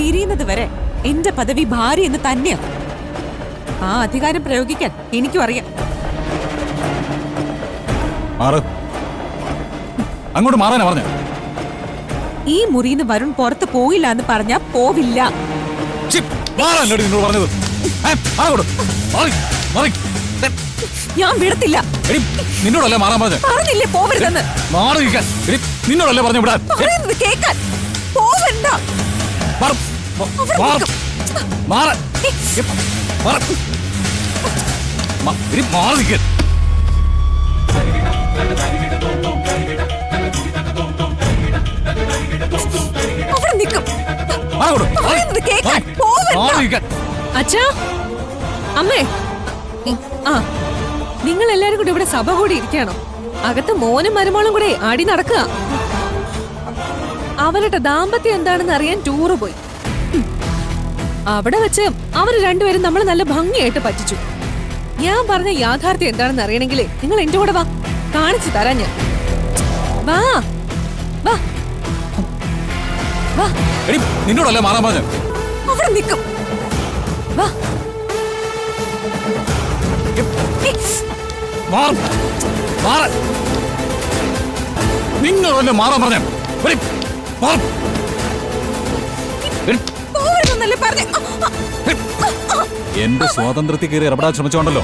പിരിയുന്നത് വരെ എന്റെ പദവി ഭാര്യ എന്ന് തന്നെയാ. ആ അധികാരം പ്രയോഗിക്കാൻ എനിക്കും അറിയാം. അങ്ങോട്ട് മാറാനാ പറഞ്ഞ. ഈ മുറിന്ന് വരുൺ പുറത്ത് പോയില്ല എന്ന് പറഞ്ഞാ പോവില്ല. ഞാൻ വിടത്തില്ല. നിന്നോടല്ലേ മാറാൻ പറഞ്ഞ. പറഞ്ഞില്ലേ പോവരുതെന്ന്. നിന്നോടല്ലേ പറഞ്ഞു വിടാൻ. കേക്കാൻ പോവണ്ട. അച്ഛാ, അമ്മേ, നിങ്ങൾ എല്ലാരും കൂടി ഇവിടെ സഭ കൂടി ഇരിക്കണോ? അകത്ത് മോനും മരുമോളും കൂടെ ആടി നടക്കുക. അവരുടെ ദാമ്പത്യം എന്താണെന്ന് അറിയാൻ ടൂറ് പോയി. അവിടെ വെച്ച് അവര് രണ്ടുപേരും നമ്മൾ നല്ല ഭംഗിയായിട്ട് പറ്റിച്ചു. ഞാൻ പറഞ്ഞ യാഥാർത്ഥ്യം എന്താണെന്ന് അറിയണമെങ്കിൽ നിങ്ങൾ എന്റെ കൂടെ വാ, കാണിച്ചു തരാം ഞാൻ. വാ വാ വാ. നിന്നോടല്ലേ മാറാൻ പറഞ്ഞ. അവിടെ നിൽക്കും. വാ. നിന്നോടല്ലേ മാറാൻ പറഞ്ഞ. എന്റെ സ്വാതന്ത്ര്യത്തിൽ കയറി ഇടപെടാൻ ശ്രമിച്ചോണ്ടല്ലോ,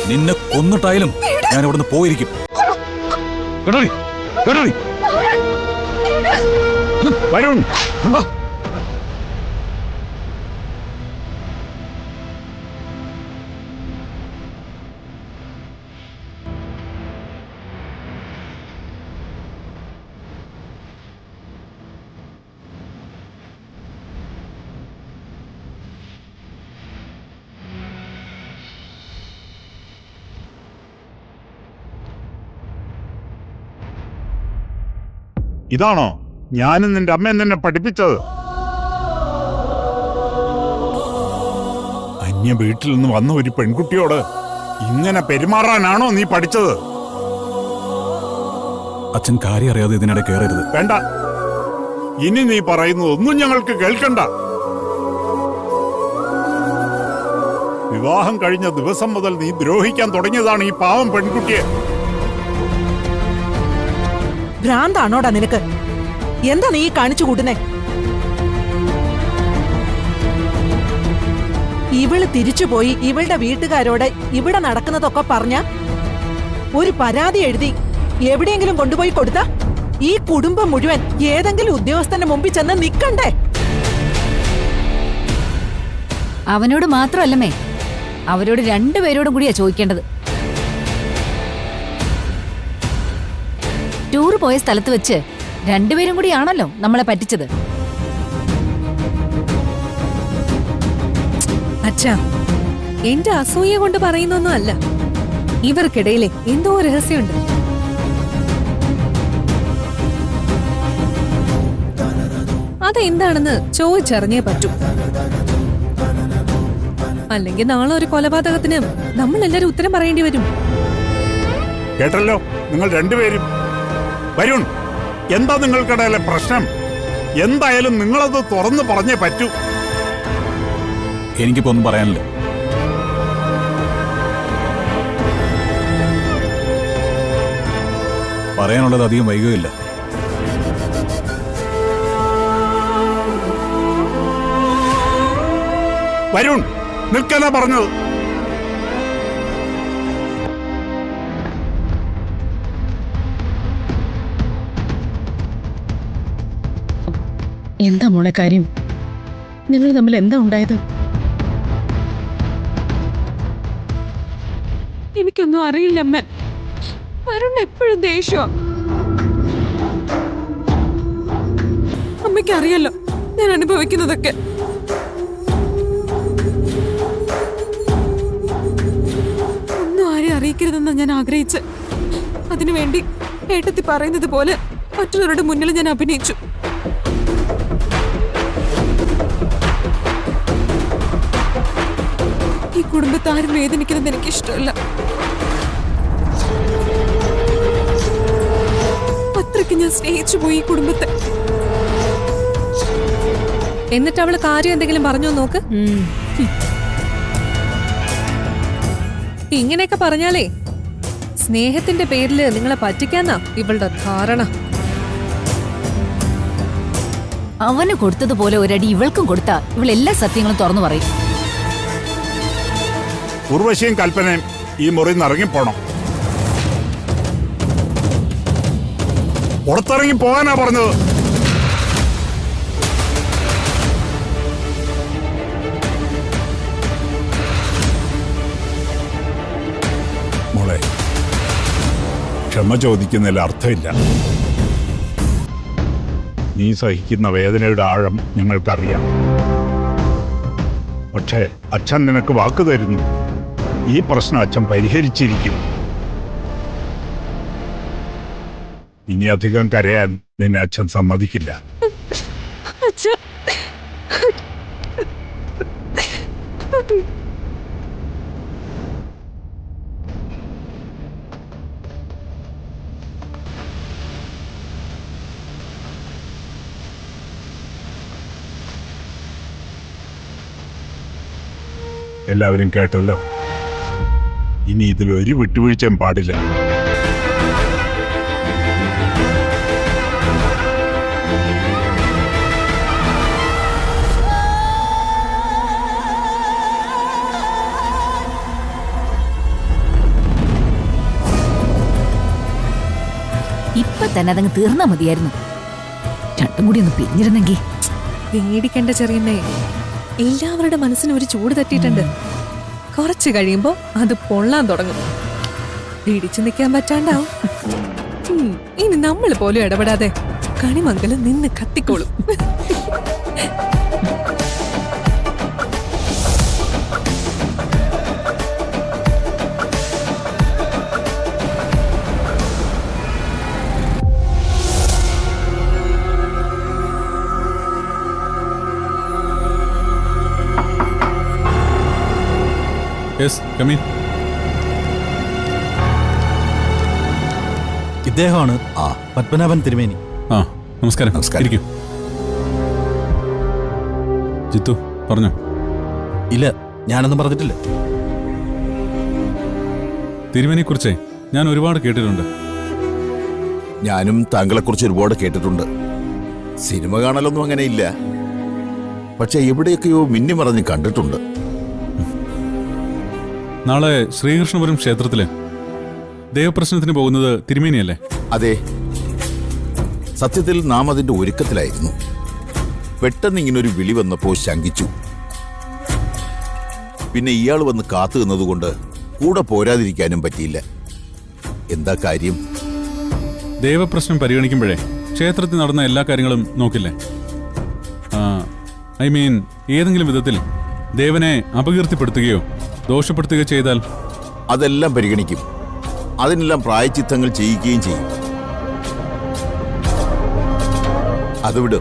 നിന്നെ കൊന്നിട്ടായാലും ഞാൻ ഇവിടുന്ന് പോയിരിക്കും. വരുൺ, ഇതാണോ ഞാനും നിന്റെ അമ്മയും നിന്നെ പഠിപ്പിച്ചത്? അന്യ വീട്ടിൽ നിന്ന് വന്ന ഒരു പെൺകുട്ടിയോട് ഇങ്ങനെ പെരുമാറാനാണോ നീ പഠിച്ചത്? അച്ഛൻ കാര്യം അറിയാതെ ഇതിനിടെ കയറരുത്. വേണ്ട, ഇനി നീ പറയുന്നതൊന്നും ഞങ്ങൾക്ക് കേൾക്കണ്ട. വിവാഹം കഴിഞ്ഞ ദിവസം മുതൽ നീ ദ്രോഹിക്കാൻ തുടങ്ങിയതാണ് ഈ പാവം പെൺകുട്ടിയെ. ഭ്രാന്താണോടാ നിനക്ക്? എന്താ നീ കാണിച്ചു കൂട്ടുന്നേ? ഇവള് തിരിച്ചുപോയി ഇവളുടെ വീട്ടുകാരോട് ഇവിടെ നടക്കുന്നതൊക്കെ പറഞ്ഞ ഒരു പരാതി എഴുതി എവിടെയെങ്കിലും കൊണ്ടുപോയി കൊടുത്ത ഈ കുടുംബം മുഴുവൻ ഏതെങ്കിലും ഉദ്യോഗസ്ഥന്റെ മുമ്പിൽ ചെന്ന് നിക്കണ്ടേ? അവനോട് മാത്രമല്ലമ്മേ, അവരോട് രണ്ടുപേരോടും കൂടിയാ ചോദിക്കേണ്ടത്. ടൂർ പോയ സ്ഥലത്ത് വെച്ച് രണ്ടുപേരും കൂടിയാണല്ലോ നമ്മളെ പറ്റിച്ചത്. അച്ഛാ, എന്റെ അസൂയ കൊണ്ട് പറയുന്നൊന്നും അല്ല. ഇവർക്കിടയിലെ എന്തോ രഹസ്യമുണ്ട്. അതെന്താണെന്ന് ചോദിച്ചറിഞ്ഞേ പറ്റൂ. അല്ലെങ്കിൽ നാളെ ഒരു കൊലപാതകത്തിന് നമ്മൾ എല്ലാരും ഉത്തരം പറയേണ്ടി വരും. കേട്ടല്ലോ നിങ്ങൾ രണ്ടുപേരും. വരുൺ, എന്താ നിങ്ങൾക്കിടയിലെ പ്രശ്നം? എന്തായാലും നിങ്ങളത് തുറന്നു പറഞ്ഞേ പറ്റൂ. എനിക്കിപ്പോ ഒന്നും പറയാനില്ല. പറയാനുള്ളത് അധികം വൈകുകയില്ല. വരുൺ, നിൽക്കാനാ പറഞ്ഞത്. എന്താ മോളെ കാര്യം? നിങ്ങൾ തമ്മിൽ എന്താ ഉണ്ടായത്? എനിക്കൊന്നും അറിയില്ല അമ്മ. വരുൺ എപ്പോഴും ദേഷ്യം. അമ്മയ്ക്ക് അറിയല്ലോ ഞാൻ അനുഭവിക്കുന്നതൊക്കെ. ഒന്നും ആരെ അറിയിക്കരുതെന്ന് ഞാൻ ആഗ്രഹിച്ച് അതിനുവേണ്ടി ഏട്ടത്തി പറയുന്നത് പോലെ മറ്റുള്ളവരുടെ മുന്നിൽ ഞാൻ അഭിനയിച്ചു. ഈ കുടുംബത്തെ ആരും വേദനിക്കുന്നത് എനിക്ക് ഇഷ്ടമല്ല. അത്രയ്ക്ക് ഞാൻ സ്നേഹിച്ചു പോയി ഈ കുടുംബത്തെ. എന്നിട്ട് അവള് കാര്യം എന്തെങ്കിലും പറഞ്ഞോ നോക്ക്. ഇങ്ങനെയൊക്കെ പറഞ്ഞാലേ സ്നേഹത്തിന്റെ പേരില് നിങ്ങളെ പറ്റിക്കാന്നാ ഇവളുടെ ധാരണ. അവന് കൊടുത്തതുപോലെ ഒരടി ഇവൾക്കും കൊടുത്താ ഇവൾ എല്ലാ സത്യങ്ങളും തുറന്നു പറയും. ഉർവശിയും കൽപ്പനയും ഈ മുറിയിൽ നിന്ന് ഇറങ്ങിപ്പോണം. പുറത്തിറങ്ങി പോകാനാ പറഞ്ഞത്. മോളെ, ക്ഷമ ചോദിക്കുന്നതിൽ അർത്ഥമില്ല. നീ സഹിക്കുന്ന വേദനയുടെ ആഴം ഞങ്ങൾക്കറിയാം. പക്ഷേ അച്ഛൻ നിനക്ക് വാക്ക് തരുന്നു, ഈ പ്രശ്നം അച്ഛൻ പരിഹരിച്ചിരിക്കും. ഇനി അധികം കരയാൻ നിന്നെ അച്ഛൻ സമ്മതിക്കില്ല. എല്ലാവരും കേട്ടല്ലോ. ഇനി ഇതിൽ ഒരു വിട്ടുവീഴ്ചയും പാടില്ല. ഇപ്പൊ തന്നെ അതങ്ങ് തീർന്നാ മതിയായിരുന്നു. രണ്ടും കൂടി ഒന്ന് പിരിഞ്ഞിരുന്നെങ്കിൽ. പേടിക്കണ്ട ചെറിയമ്മേ, എല്ലാവരുടെ മനസ്സിന് ഒരു ചൂട് തട്ടിയിട്ടുണ്ട്. കുറച്ച് കഴിയുമ്പോ അത് പൊള്ളാൻ തുടങ്ങും. പിടിച്ചു നിൽക്കാൻ പറ്റാണ്ടാവും. ഇനി നമ്മൾ പോലും ഇടപെടാതെ കണിമംഗലം നിന്ന് കത്തിക്കോളും. Yes, come in. ഇദ്ദേഹമാണ് പത്മനാഭൻ തിരുമേനി. ആ, നമസ്കാരം. ഇരിക്കൂ. ജിത്തു പറഞ്ഞോ. ഇല്ല, ഞാനൊന്നും പറഞ്ഞിട്ടില്ല. തിരുമേനിയെ കുറിച്ചേ ഞാൻ ഒരുപാട് കേട്ടിട്ടുണ്ട്. ഞാനും താങ്കളെക്കുറിച്ച് ഒരുപാട് കേട്ടിട്ടുണ്ട്. സിനിമ കാണലൊന്നും അങ്ങനെ ഇല്ല, പക്ഷെ എവിടെയൊക്കെയോ മിന്നിമറഞ്ഞ് കണ്ടിട്ടുണ്ട്. നാളെ ശ്രീകൃഷ്ണപുരം ക്ഷേത്രത്തില് ദേവപ്രശ്നത്തിന് പോകുന്നത് തിരുമേനിയല്ലേ? അതെ, സത്യത്തിൽ നാം അതിന്റെ ഒരുക്കത്തിലായിരുന്നു. പെട്ടെന്ന് ഇങ്ങനൊരു വിളി വന്നപ്പോൾ ശങ്കിച്ചു. പിന്നെ ഇയാൾ വന്ന് കാത്തു നിന്നതുകൊണ്ട് കൂടെ പോരാതിരിക്കാനും പറ്റിയില്ല. എന്താ കാര്യം? ദേവപ്രശ്നം പരിഗണിക്കുമ്പോഴേ ക്ഷേത്രത്തിൽ നടന്ന എല്ലാ കാര്യങ്ങളും നോക്കില്ലേ? ഐ മീൻ, ഏതെങ്കിലും വിധത്തിൽ ദേവനെ അപകീർത്തിപ്പെടുത്തുകയോ ദോഷപ്പെടുത്തുകയോ ചെയ്താൽ അതെല്ലാം പരിഗണിക്കും. അതിനെല്ലാം പ്രായച്ചിത്തങ്ങൾ ചെയ്യിക്കുകയും ചെയ്യും. അത് വിട്,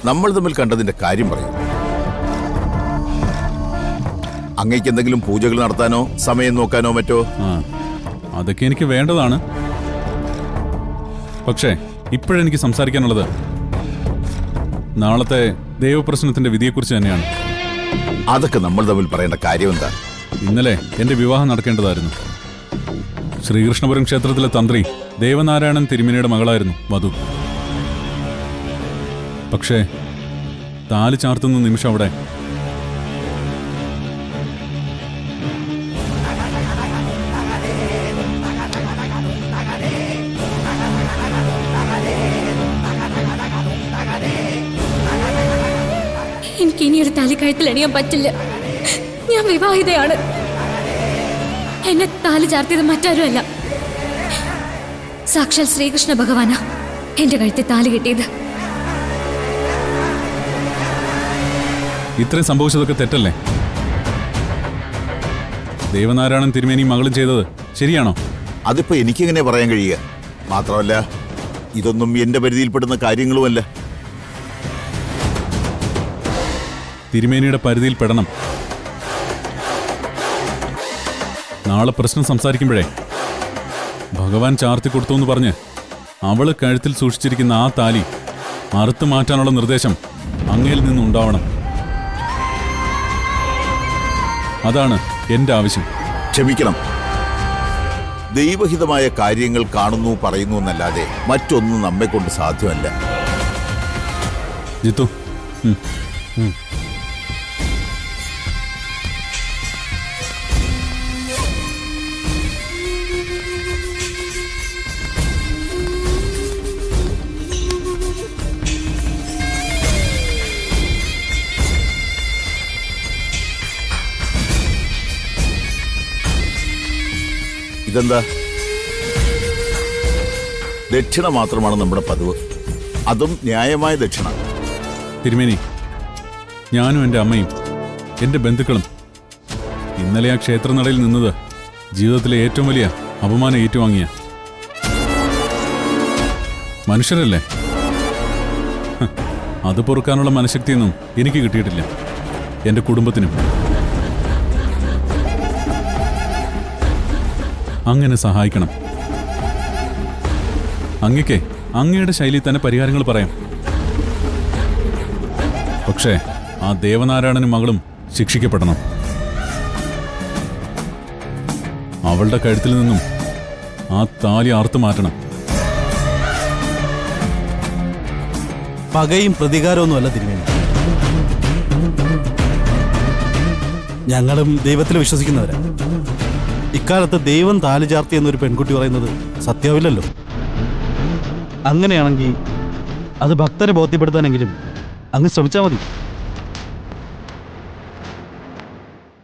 നമ്മൾ തമ്മിൽ കണ്ടതിന്റെ കാര്യം പറയും. അങ്ങേക്ക് എന്തെങ്കിലും പൂജകൾ നടത്താനോ സമയം നോക്കാനോ മറ്റോ? അതൊക്കെ എനിക്ക് വേണ്ടതാണ്. പക്ഷേ ഇപ്പോഴെനിക്ക് സംസാരിക്കാനുള്ളത് നാളത്തെ ദേവപ്രശ്നത്തിന്റെ വിധിയെക്കുറിച്ച് തന്നെയാണ്. അതൊക്കെ നമ്മൾ തമ്മിൽ പറയേണ്ട കാര്യം എന്താ? ഇന്നലെ എന്റെ വിവാഹം നടക്കേണ്ടതായിരുന്നു. ശ്രീകൃഷ്ണപുരം ക്ഷേത്രത്തിലെ തന്ത്രി ദേവനാരായണൻ തിരുമേനിയുടെ മകളായിരുന്നു വധു. പക്ഷേ താലി ചാർത്തുന്ന നിമിഷം അവിടെ എനിക്ക് ഇനിയൊരു താലിക്കഴുത്തിൽ അണിയാൻ പറ്റില്ല. ഞാൻ വിവാഹിതയാണ്. എന്നെ താലി ചാർത്തിയത് മറ്റാരുമല്ല, സാക്ഷാൽ ശ്രീകൃഷ്ണ ഭഗവാനാ എന്റെ കഴുത്തിൽ താലി കെട്ടിയത്. ഇത്രയും സംഭവിച്ചതൊക്കെ തെറ്റല്ലേ? ദേവനാരായണൻ തിരുമേനി മകളും ചെയ്തത് ശരിയാണോ? അതിപ്പോ എനിക്കെങ്ങനെ പറയാൻ കഴിയുക? മാത്രമല്ല, ഇതൊന്നും എന്റെ പരിധിയിൽപ്പെടുന്ന കാര്യങ്ങളുമല്ല. തിരുമേനിയുടെ പരിധിയിൽ പെടണം. നാളെ പ്രശ്നം സംസാരിക്കുമ്പോഴേ ഭഗവാൻ ചാർത്തി കൊടുത്തു എന്ന് പറഞ്ഞ് അവള് കഴുത്തിൽ സൂക്ഷിച്ചിരിക്കുന്ന ആ താലി അറുത്തു മാറ്റാനുള്ള നിർദ്ദേശം അങ്ങയിൽ നിന്നുണ്ടാവണം. അതാണ് എന്റെ ആവശ്യം. ക്ഷമിക്കണം. ദൈവഹിതമായ കാര്യങ്ങൾ കാണുന്നു പറയുന്നു എന്നല്ലാതെ മറ്റൊന്നും നമ്മെ കൊണ്ട് സാധ്യമല്ല. ജിത്തു, ഇതെന്താ? ദക്ഷിണ മാത്രമാണ് നമ്മുടെ പതിവ്, അതും ന്യായമായ ദക്ഷിണ. തിരുമേനി, ഞാനും എൻ്റെ അമ്മയും എൻ്റെ ബന്ധുക്കളും ഇന്നലെ ആ ക്ഷേത്രനടയിൽ നിന്നത് ജീവിതത്തിലെ ഏറ്റവും വലിയ അപമാനം ഏറ്റുവാങ്ങിയ മനുഷ്യരല്ലേ. അത് പൊറുക്കാനുള്ള മനഃശക്തിയൊന്നും എനിക്ക് കിട്ടിയിട്ടില്ല, എൻ്റെ കുടുംബത്തിനും. അങ്ങനെ സഹായിക്കണം. അങ്ങയ്ക്ക് അങ്ങയുടെ ശൈലിയിൽ തന്നെ പരിഹാരങ്ങൾ പറയാം. പക്ഷേ ആ ദേവനാരായണനും മകളും ശിക്ഷിക്കപ്പെടണം. അവളുടെ കഴുത്തിൽ നിന്നും ആ താലി അറുത്തു മാറ്റണം. പകയും പ്രതികാരമൊന്നുമല്ല തിരുമേനി. ഞങ്ങളും ദൈവത്തിൽ വിശ്വസിക്കുന്നവരാ. ഇക്കാലത്ത് ദൈവം താലി ചാർത്തി എന്നൊരു പെൺകുട്ടി പറയുന്നത് സത്യമില്ലല്ലോ. അങ്ങനെയാണെങ്കിൽ അത് ഭക്തരെ ബോധ്യപ്പെടുത്താനെങ്കിലും അങ്ങ് ശ്രമിച്ചാൽ മതി.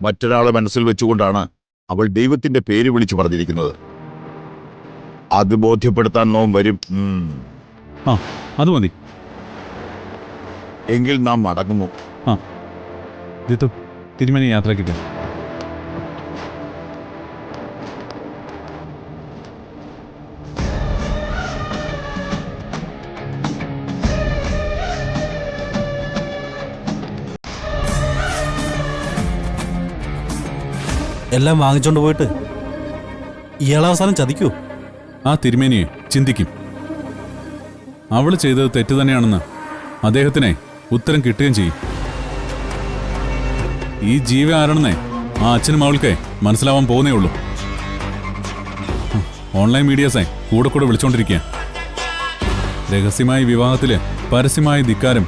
മറ്റൊരാളെ മനസ്സിൽ വെച്ചുകൊണ്ടാണ് അവൾ ദൈവത്തിന്റെ പേര് വിളിച്ചു പറഞ്ഞിരിക്കുന്നത്. അത് ബോധ്യപ്പെടുത്താൻ നോം വരും. ആ, അത് മതി. എങ്കിൽ നാം മടങ്ങുന്നു. ജിത്തു, തിരുമേനി യാത്രയ്ക്കിട്ട്. എല്ലാം വാങ്ങിച്ചോണ്ട് പോയിട്ട് ഇയാളവസാനം ചതിക്കൂ. ആ തിരുമേനിയെ ചിന്തിക്കും. അവൾ ചെയ്തത് തെറ്റ് തന്നെയാണെന്ന് അദ്ദേഹത്തിനെ ഉത്തരം കിട്ടുകയും ചെയ്യും. ഈ ജീവ ആരാണെന്നേ ആ അച്ഛനും അവൾക്ക് മനസ്സിലാവാൻ പോകുന്നേ ഉള്ളൂ. ഓൺലൈൻ മീഡിയാസെ കൂടെ കൂടെ വിളിച്ചോണ്ടിരിക്കുക. രഹസ്യമായ വിവാഹത്തില് പരസ്യമായ ധിക്കാരം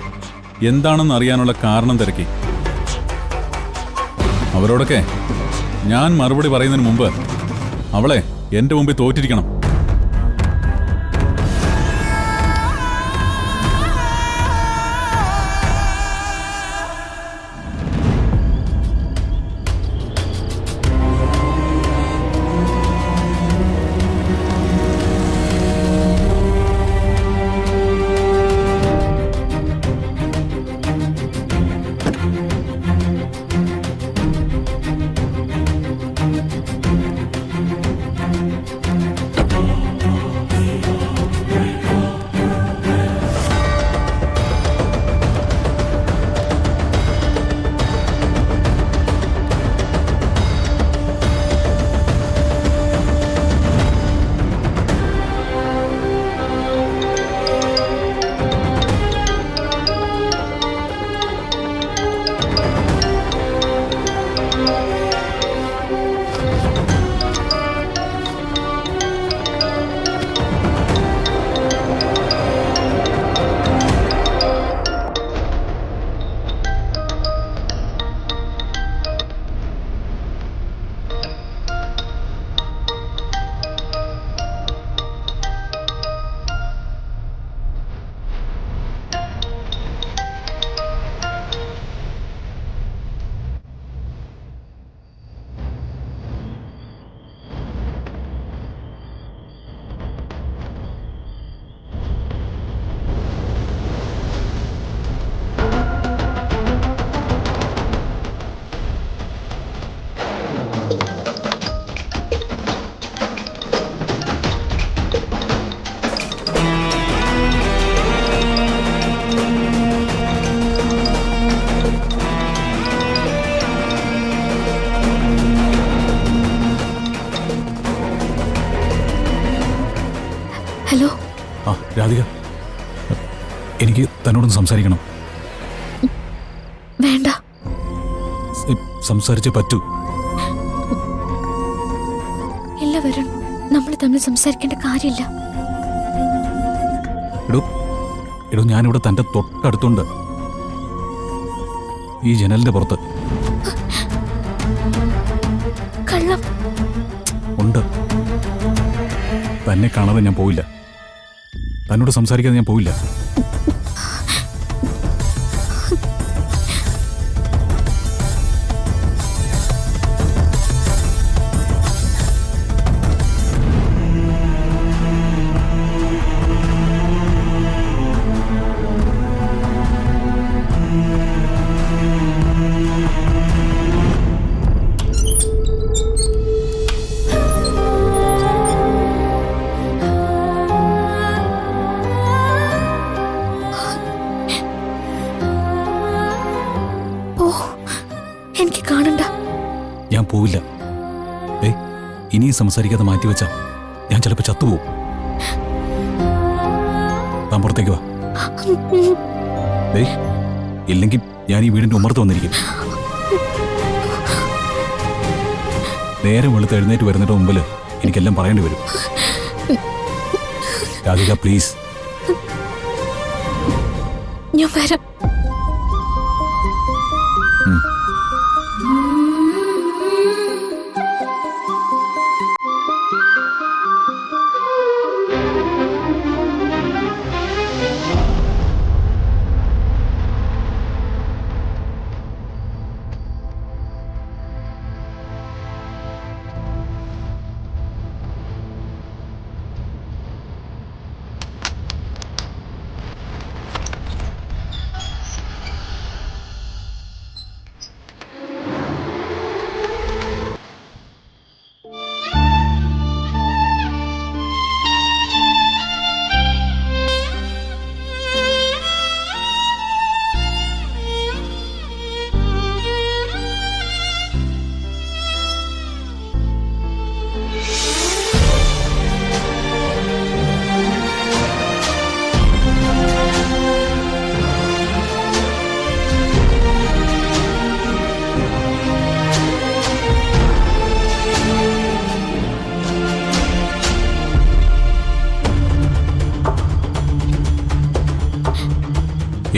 എന്താണെന്ന് അറിയാനുള്ള കാരണം തിരക്കി. അവരോടൊക്കെ ഞാൻ മറുപടി പറയുന്നതിന് മുമ്പ് അവളെ എന്റെ മുമ്പിൽ തോറ്റിരിക്കണം. ഹലോ. രാധിക, എനിക്ക് തന്നോടൊന്ന് സംസാരിക്കണം. വേണ്ട. സംസാരിച്ചേ പറ്റൂ. ഇല്ല വരുൺ, നമ്മൾ തമ്മിൽ സംസാരിക്കേണ്ട കാര്യമില്ല. എടോ ഞാനിവിടെ തന്റെ തൊട്ടടുത്തുണ്ട്, ഈ ജനലിന്റെ പുറത്ത്. കള്ളം ഉണ്ട്. തന്നെ കാണാതെ ഞാൻ പോവില്ല, തന്നോട് സംസാരിക്കാതെ ഞാൻ പോവില്ല. എനിക്ക് കാണണ്ട. ഞാൻ പോവില്ല. ഇനിയും സംസാരിക്കാതെ മാറ്റിവെച്ചാ ഞാൻ ചിലപ്പോ ചത്തുപോകും. താൻ പുറത്തേക്ക് വാ. ഇല്ലെങ്കിൽ ഞാൻ ഈ വീടിന്റെ ഉമ്മർത്ത് വന്നിരിക്കും. നേരം വെളുത്ത് എഴുന്നേറ്റ് വരുന്നതിന്റെ മുമ്പിൽ എനിക്കെല്ലാം പറയേണ്ടി വരും. രാധിക പ്ലീസ്. ഞാൻ വരാം.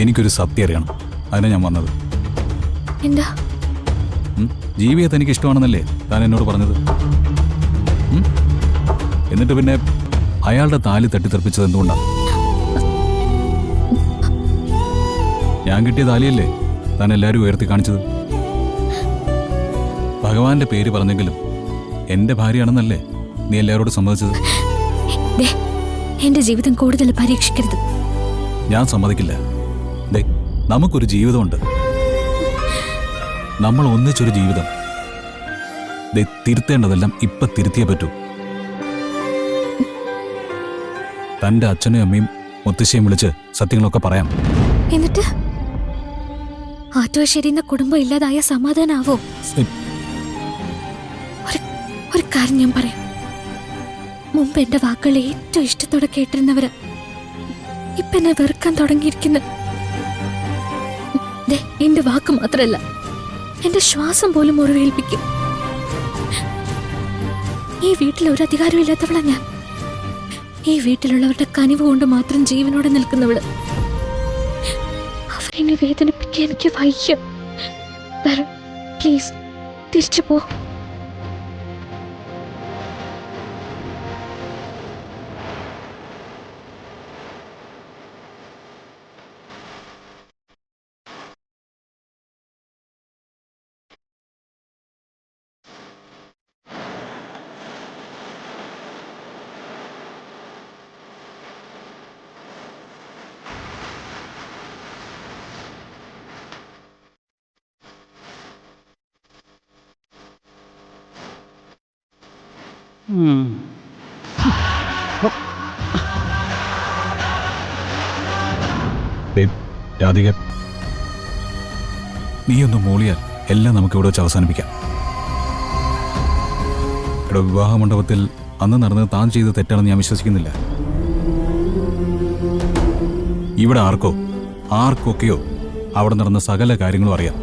എനിക്കൊരു സത്യം അറിയണം, അതിനാ ഞാൻ വന്നത്. എന്താ? ജീവിയെ തനിക്ക് ഇഷ്ടമാണെന്നല്ലേ താൻ എന്നോട് പറഞ്ഞത്? എന്നിട്ട് പിന്നെ അയാളുടെ താലി തട്ടിത്തെറിപ്പിച്ചത് എന്തുകൊണ്ടാണ്? ഞാൻ കിട്ടിയ താലിയല്ലേ താൻ എല്ലാവരും ഉയർത്തി കാണിച്ചത്? ഭഗവാന്റെ പേര് പറഞ്ഞെങ്കിലും എന്റെ ഭാര്യയാണെന്നല്ലേ നീ എല്ലാവരോടും സമ്മതിച്ചത്? എന്റെ ജീവിതം കൂടുതൽ പരീക്ഷിക്കരുത്. ഞാൻ സമ്മതിക്കില്ല. നമുക്കൊരു ജീവിതമുണ്ട്, നമ്മൾ ഒന്നിച്ചൊരു ജീവിതം. തിരുത്തേണ്ടതെല്ലാം ഇപ്പൊ തിരുത്തിയേ പറ്റൂ. തന്റെ അച്ഛനും അമ്മയും മുത്തശ്ശിയും വിളിച്ച് സത്യങ്ങളൊക്കെ പറയാം. എന്നിട്ട് ആറ്റുവശ്ശേരിന്ന കുടുംബം ഇല്ലാതായ സമാധാനാവോ? ഒരു കാര്യം ഞാൻ പറയാം. മുമ്പ് എന്റെ വാക്കുകൾ ഏറ്റവും ഇഷ്ടത്തോടെ കേട്ടിരുന്നവര് ഇപ്പൊ എന്നെ വെറുക്കാൻ തുടങ്ങിയിരിക്കുന്നു. എന്റെ വാക്ക് മാത്രല്ല, എന്റെ ശ്വാസം പോലും മുറിവേൽപ്പിക്കും. ഈ വീട്ടിൽ ഒരു അധികാരവും ഇല്ലാത്തവളാ ഞാൻ. ഈ വീട്ടിലുള്ളവരുടെ കനിവ് കൊണ്ട് മാത്രം ജീവനോടെ നിൽക്കുന്നവള്. അവരെന്നെ വേദനിപ്പിക്കാൻ എനിക്ക് വയ്യ. പ്ലീസ് തിരിച്ചു പോ. രാധിക, നീയൊന്ന് മൂളിയാൽ എല്ലാം നമുക്ക് ഇവിടെ വെച്ച് അവസാനിപ്പിക്കാം. ഇവിടെ വിവാഹ മണ്ഡപത്തിൽ അന്ന് നടന്നത് താൻ ചെയ്ത് തെറ്റാണെന്ന് ഞാൻ വിശ്വസിക്കുന്നില്ല. ഇവിടെ ആർക്കൊക്കെയോ അവിടെ നടന്ന സകല കാര്യങ്ങളും അറിയാം.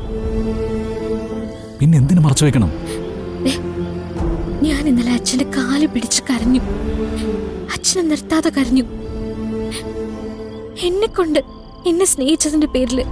പിന്നെ എന്തിനു മറച്ചു വെക്കണം? ഞാൻ ഇന്നലെ അച്ഛന്റെ കാല് പിടിച്ച് കരഞ്ഞു. അച്ഛനെ നിർത്താതെ കരഞ്ഞു. എന്നെ കൊണ്ട് എന്നെ സ്നേഹിച്ചതിന്റെ പേരില്